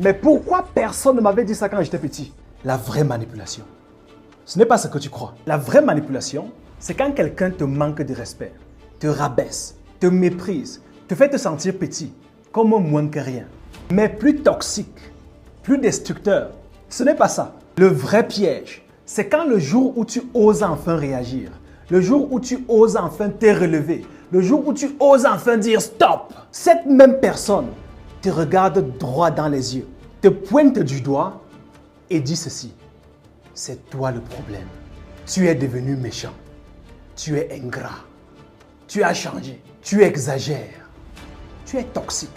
Mais pourquoi personne ne m'avait dit ça quand j'étais petit? La vraie manipulation. Ce n'est pas ce que tu crois. La vraie manipulation, c'est quand quelqu'un te manque de respect, te rabaisse, te méprise, te fait te sentir petit, comme un moins que rien. Mais plus toxique, plus destructeur, ce n'est pas ça. Le vrai piège, c'est quand le jour où tu oses enfin réagir, le jour où tu oses enfin te relever, le jour où tu oses enfin dire stop, cette même personne te regarde droit dans les yeux, te pointe du doigt et dit ceci: c'est toi le problème. Tu es devenu méchant, tu es ingrat, tu as changé, tu exagères, tu es toxique.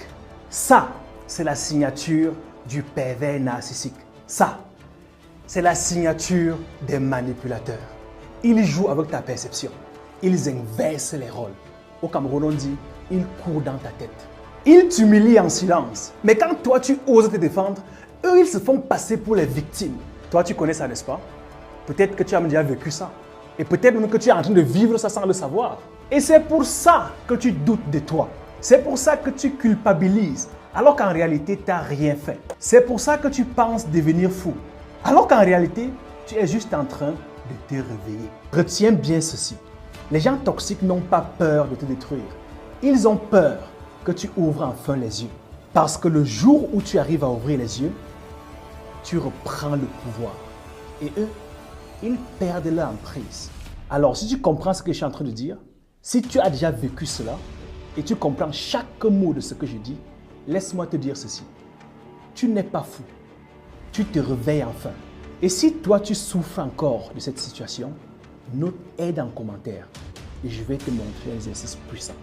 Ça, c'est la signature du pervers narcissique. Ça, c'est la signature des manipulateurs. Ils jouent avec ta perception. Ils inversent les rôles. Au Cameroun, on dit, ils courent dans ta tête. Ils t'humilient en silence. Mais quand toi, tu oses te défendre, eux, ils se font passer pour les victimes. Toi, tu connais ça, n'est-ce pas? Peut-être que tu as déjà vécu ça. Et peut-être même que tu es en train de vivre ça sans le savoir. Et c'est pour ça que tu doutes de toi. C'est pour ça que tu culpabilises, alors qu'en réalité, tu n'as rien fait. C'est pour ça que tu penses devenir fou, alors qu'en réalité, tu es juste en train de te réveiller. Retiens bien ceci. Les gens toxiques n'ont pas peur de te détruire. Ils ont peur que tu ouvres enfin les yeux. Parce que le jour où tu arrives à ouvrir les yeux, tu reprends le pouvoir. Et eux, ils perdent leur emprise. Alors, si tu comprends ce que je suis en train de dire, si tu as déjà vécu cela, et tu comprends chaque mot de ce que je dis, laisse-moi te dire ceci. Tu n'es pas fou. Tu te réveilles enfin. Et si toi, tu souffres encore de cette situation, note aide en commentaire et je vais te montrer un exercice puissant.